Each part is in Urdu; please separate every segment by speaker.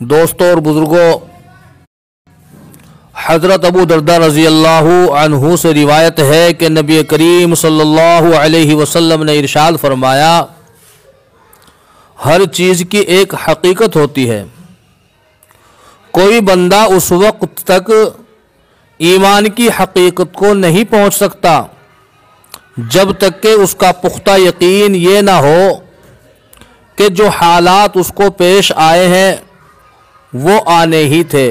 Speaker 1: دوستوں اور بزرگوں، حضرت ابو درداء رضی اللہ عنہ سے روایت ہے کہ نبی کریم صلی اللہ علیہ وسلم نے ارشاد فرمایا، ہر چیز کی ایک حقیقت ہوتی ہے۔ کوئی بندہ اس وقت تک ایمان کی حقیقت کو نہیں پہنچ سکتا جب تک کہ اس کا پختہ یقین یہ نہ ہو کہ جو حالات اس کو پیش آئے ہیں وہ آنے ہی تھے،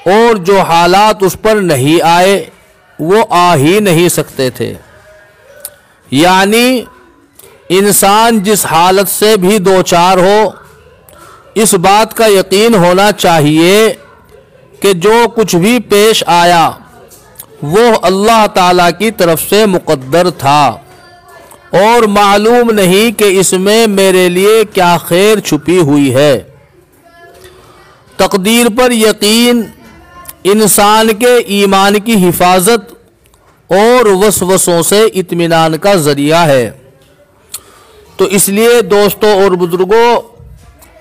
Speaker 1: اور جو حالات اس پر نہیں آئے وہ آ ہی نہیں سکتے تھے۔ یعنی انسان جس حالت سے بھی دوچار ہو، اس بات کا یقین ہونا چاہیے کہ جو کچھ بھی پیش آیا وہ اللہ تعالیٰ کی طرف سے مقدر تھا، اور معلوم نہیں کہ اس میں میرے لیے کیا خیر چھپی ہوئی ہے۔ تقدیر پر یقین انسان کے ایمان کی حفاظت اور وسوسوں سے اطمینان کا ذریعہ ہے۔ تو اس لیے دوستوں اور بزرگوں،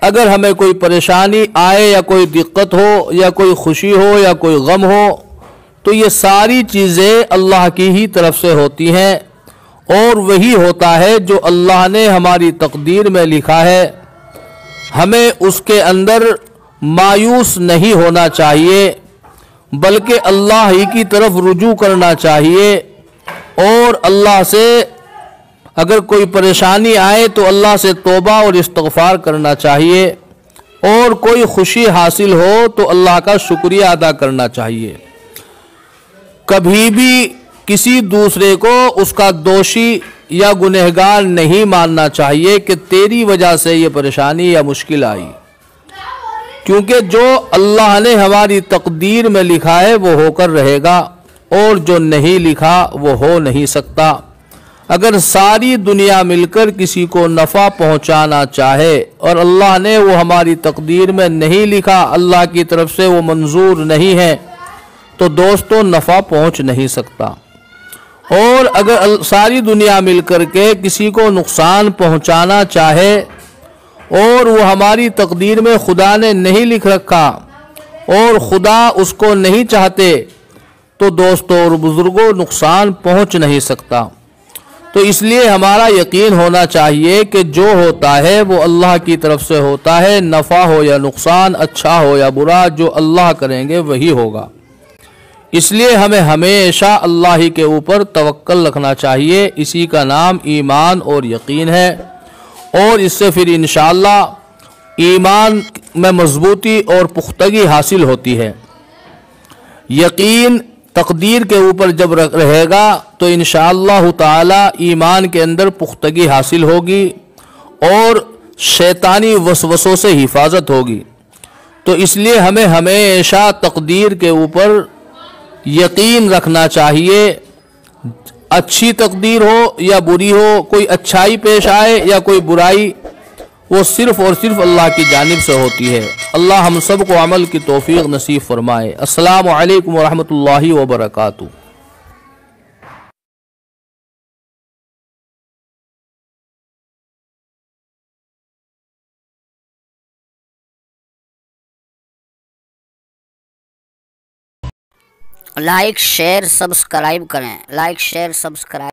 Speaker 1: اگر ہمیں کوئی پریشانی آئے یا کوئی دقت ہو یا کوئی خوشی ہو یا کوئی غم ہو، تو یہ ساری چیزیں اللہ کی ہی طرف سے ہوتی ہیں، اور وہی ہوتا ہے جو اللہ نے ہماری تقدیر میں لکھا ہے۔ ہمیں اس کے اندر مایوس نہیں ہونا چاہیے، بلکہ اللہ ہی کی طرف رجوع کرنا چاہیے، اور اللہ سے اگر کوئی پریشانی آئے تو اللہ سے توبہ اور استغفار کرنا چاہیے، اور کوئی خوشی حاصل ہو تو اللہ کا شکریہ ادا کرنا چاہیے۔ کبھی بھی کسی دوسرے کو اس کا دوشی یا گنہگار نہیں ماننا چاہیے کہ تیری وجہ سے یہ پریشانی یا مشکل آئی، کیونکہ جو اللہ نے ہماری تقدیر میں لکھا ہے وہ ہو کر رہے گا، اور جو نہیں لکھا وہ ہو نہیں سکتا۔ اگر ساری دنیا مل کر کسی کو نفع پہنچانا چاہے اور اللہ نے وہ ہماری تقدیر میں نہیں لکھا، اللہ کی طرف سے وہ منظور نہیں ہے، تو دوستوں نفع پہنچ نہیں سکتا۔ اور اگر ساری دنیا مل کر کے کسی کو نقصان پہنچانا چاہے اور وہ ہماری تقدیر میں خدا نے نہیں لکھ رکھا اور خدا اس کو نہیں چاہتے، تو دوستوں اور بزرگوں نقصان پہنچ نہیں سکتا۔ تو اس لیے ہمارا یقین ہونا چاہیے کہ جو ہوتا ہے وہ اللہ کی طرف سے ہوتا ہے، نفع ہو یا نقصان، اچھا ہو یا برا، جو اللہ کریں گے وہی ہوگا۔ اس لیے ہمیں ہمیشہ اللہ ہی کے اوپر توکل رکھنا چاہیے، اسی کا نام ایمان اور یقین ہے، اور اس سے پھر انشاءاللہ ایمان میں مضبوطی اور پختگی حاصل ہوتی ہے۔ یقین تقدیر کے اوپر جب رہے گا تو انشاءاللہ تعالی ایمان کے اندر پختگی حاصل ہوگی اور شیطانی وسوسوں سے حفاظت ہوگی۔ تو اس لیے ہمیں ہمیشہ تقدیر کے اوپر یقین رکھنا چاہیے، اچھی تقدیر ہو یا بری ہو، کوئی اچھائی پیش آئے یا کوئی برائی، وہ صرف اور صرف اللہ کی جانب سے ہوتی ہے۔ اللہ ہم سب کو عمل کی توفیق نصیب فرمائے۔ السلام علیکم ورحمۃ اللہ وبرکاتہ۔
Speaker 2: لائک شیئر سبسکرائب کریں، لائک شیئر سبسکرائب